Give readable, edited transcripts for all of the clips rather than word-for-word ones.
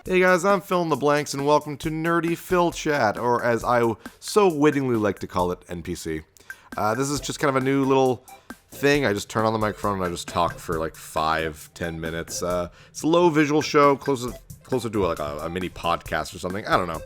Hey guys, I'm Phil in the Blanks, and welcome to Nerdy Phil Chat, or as I so wittingly like to call it, NPC. This is just kind of a new little thing. I just turn on the microphone and I just talk for like 5-10 minutes. It's a low visual show, closer to like a mini podcast or something. I don't know.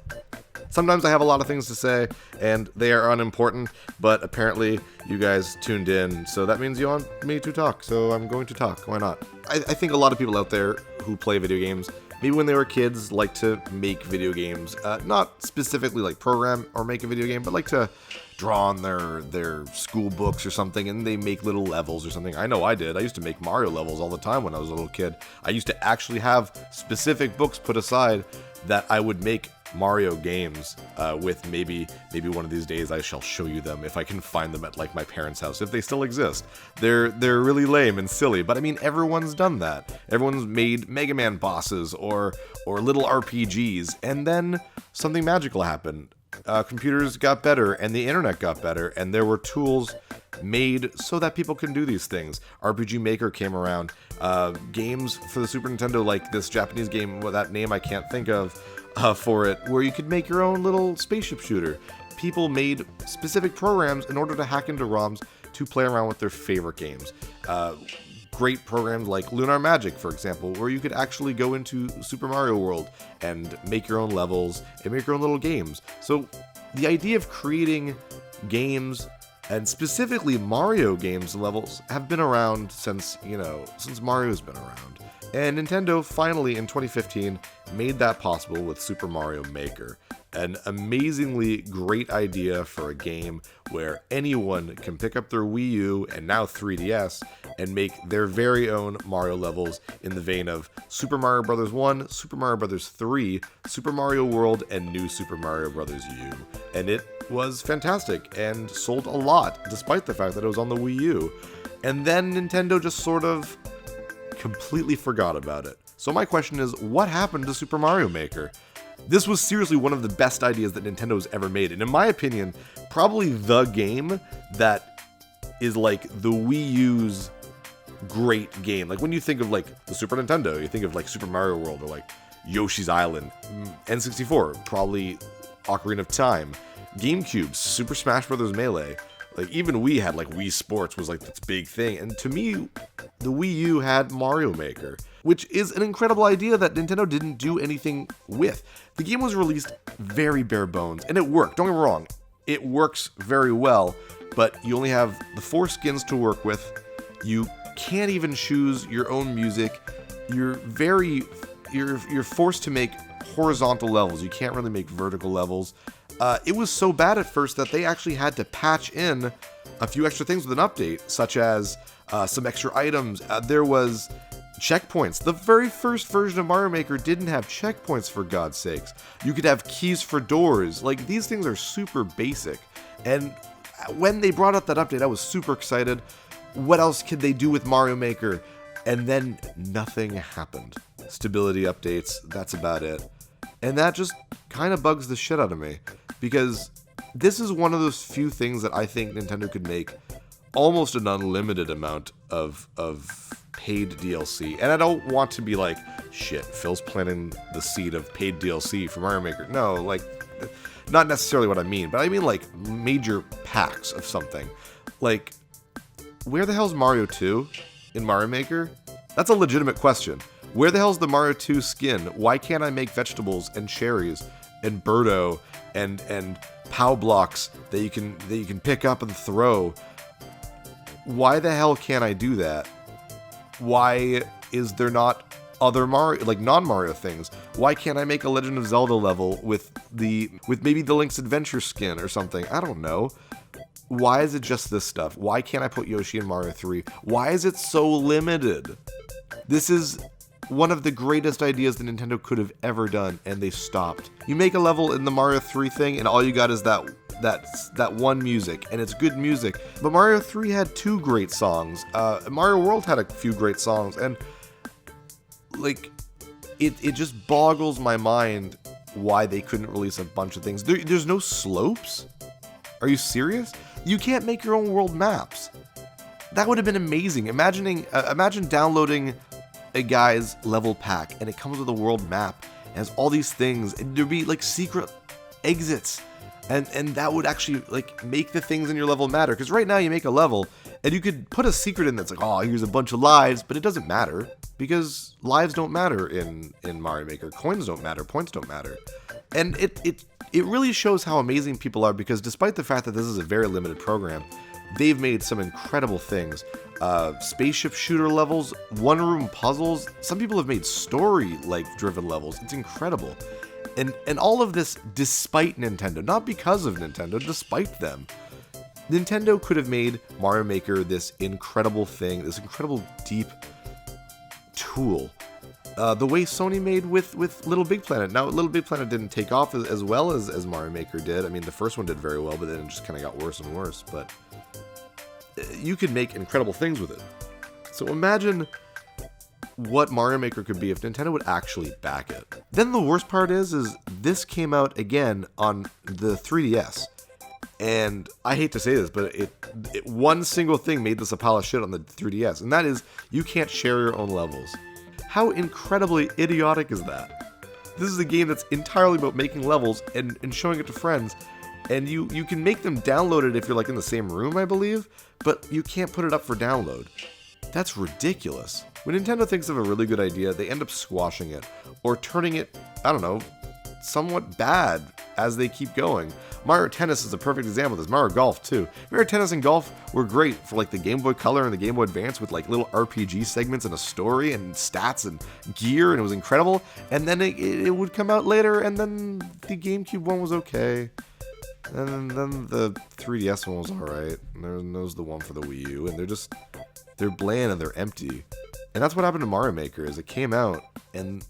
Sometimes I have a lot of things to say, and they are unimportant, but apparently you guys tuned in, so that means you want me to talk, so I'm going to talk. Why not? I think a lot of people out there who play video games, maybe when they were kids, like to make video games. Not specifically like program or make a video game, but like to draw on their school books or something, and they make little levels or something. I know I did. I used to make Mario levels all the time when I was a little kid. I used to actually have specific books put aside that I would make Mario games with. Maybe one of these days I shall show you them if I can find them at like my parents' house, if they still exist. They're really lame and silly, but I mean, everyone's done that. Everyone's made Mega Man bosses or little RPGs, and then something magical happened. Computers got better and the internet got better, and there were tools made so that people can do these things. RPG Maker came around. Games for the Super Nintendo, like this Japanese game with that name I can't think of for it, where you could make your own little spaceship shooter. People made specific programs in order to hack into ROMs to play around with their favorite games. Great programs like Lunar Magic, for example, where you could actually go into Super Mario World and make your own levels and make your own little games. So the idea of creating games, and specifically Mario games and levels, have been around since Mario's been around. And Nintendo finally in 2015 made that possible with Super Mario Maker. An amazingly great idea for a game where anyone can pick up their Wii U and now 3DS and make their very own Mario levels in the vein of Super Mario Bros. 1, Super Mario Bros. 3, Super Mario World, and New Super Mario Bros. U. And it was fantastic and sold a lot, despite the fact that it was on the Wii U. And then Nintendo just sort of completely forgot about it. So my question is, what happened to Super Mario Maker? This was seriously one of the best ideas that Nintendo's ever made, and in my opinion, probably the game that is like the Wii U's great game. Like when you think of like the Super Nintendo, you think of like Super Mario World or like Yoshi's Island. N64, probably Ocarina of Time. GameCube, Super Smash Bros. Melee. Like even Wii had like Wii Sports was like this big thing, and to me, the Wii U had Mario Maker, which is an incredible idea that Nintendo didn't do anything with. The game was released very bare bones, and it worked. Don't get me wrong, it works very well, but you only have the 4 skins to work with. You can't even choose your own music. You're forced to make horizontal levels. You can't really make vertical levels. It was so bad at first that they actually had to patch in a few extra things with an update, such as some extra items. There was checkpoints. The very first version of Mario Maker didn't have checkpoints, for God's sakes. You could have keys for doors. Like, these things are super basic. And when they brought out that update, I was super excited. What else could they do with Mario Maker? And then nothing happened. Stability updates, that's about it. And that just kind of bugs the shit out of me, because this is one of those few things that I think Nintendo could make almost an unlimited amount of paid DLC. And I don't want to be like, shit, Phil's planting the seed of paid DLC for Mario Maker. No, like, not necessarily what I mean, but I mean like major packs of something. Like, where the hell's Mario 2 in Mario Maker? That's a legitimate question. Where the hell's the Mario 2 skin? Why can't I make vegetables and cherries and Birdo and POW blocks that you can pick up and throw? Why the hell can't I do that? Why is there not other Mario, like non-Mario things? Why can't I make a Legend of Zelda level with maybe the Link's Adventure skin or something? I don't know. Why is it just this stuff? Why can't I put Yoshi in Mario 3? Why is it so limited? This is one of the greatest ideas that Nintendo could have ever done, and they stopped. You make a level in the Mario 3 thing, and all you got is that one music, and it's good music. But Mario 3 had 2 great songs. Mario World had a few great songs, and like it just boggles my mind why they couldn't release a bunch of things. There's no slopes? Are you serious? You can't make your own world maps. That would have been amazing. Imagine downloading a guy's level pack and it comes with a world map, has all these things, and there'd be like secret exits. And that would actually like make the things in your level matter. Because right now you make a level and you could put a secret in that's like, oh, here's a bunch of lives, but it doesn't matter because lives don't matter in Mario Maker. Coins don't matter. Points don't matter. And it really shows how amazing people are, because despite the fact that this is a very limited program, they've made some incredible things. Spaceship shooter levels, one-room puzzles. Some people have made story-like driven levels. It's incredible. And all of this despite Nintendo, not because of Nintendo, despite them. Nintendo could have made Mario Maker this incredible thing, this incredible deep tool. The way Sony made with Little Big Planet. Now, Little Big Planet didn't take off as well as Mario Maker did. I mean, the first one did very well, but then it just kind of got worse and worse. But you could make incredible things with it. So imagine what Mario Maker could be if Nintendo would actually back it. Then the worst part is this came out again on the 3DS. And I hate to say this, but one single thing made this a pile of shit on the 3DS, and that is you can't share your own levels. How incredibly idiotic is that? This is a game that's entirely about making levels and showing it to friends, and you can make them download it if you're like in the same room, I believe, but you can't put it up for download. That's ridiculous. When Nintendo thinks of a really good idea, they end up squashing it, or turning it, I don't know, somewhat bad as they keep going. Mario Tennis is a perfect example of this. Mario Golf, too. Mario Tennis and Golf were great for like the Game Boy Color and the Game Boy Advance with like little RPG segments and a story and stats and gear, and it was incredible. And then it would come out later, and then the GameCube one was okay. And then the 3DS one was alright. And there was the one for the Wii U, and they're bland and they're empty. And that's what happened to Mario Maker, is it came out, and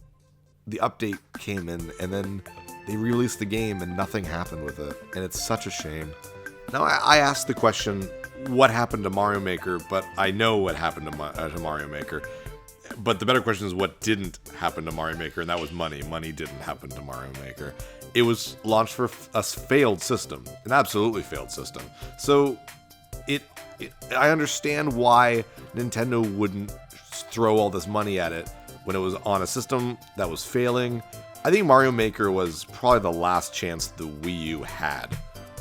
the update came in, and then they released the game, and nothing happened with it. And it's such a shame. Now, I asked the question, what happened to Mario Maker? But I know what happened to Mario Maker. But the better question is, what didn't happen to Mario Maker? And that was money. Money didn't happen to Mario Maker. It was launched for a failed system, an absolutely failed system. So I understand why Nintendo wouldn't throw all this money at it when it was on a system that was failing. I think Mario Maker was probably the last chance the Wii U had,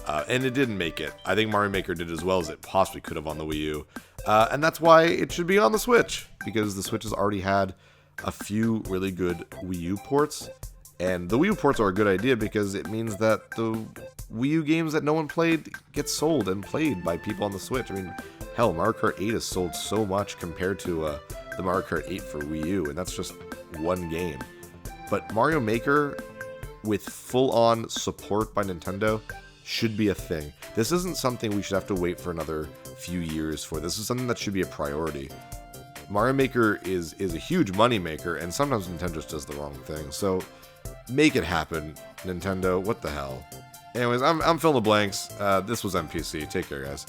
and it didn't make it. I think Mario Maker did as well as it possibly could have on the Wii U, and that's why it should be on the Switch, because the Switch has already had a few really good Wii U ports, and the Wii U ports are a good idea because it means that the Wii U games that no one played get sold and played by people on the Switch. I mean, hell, Mario Kart 8 has sold so much compared to the Mario Kart 8 for Wii U, and that's just one game. But Mario Maker, with full-on support by Nintendo, should be a thing. This isn't something we should have to wait for another few years for. This is something that should be a priority. Mario Maker is a huge money maker, and sometimes Nintendo just does the wrong thing. So make it happen, Nintendo. What the hell? Anyways, I'm filling the blanks. This was NPC. Take care, guys.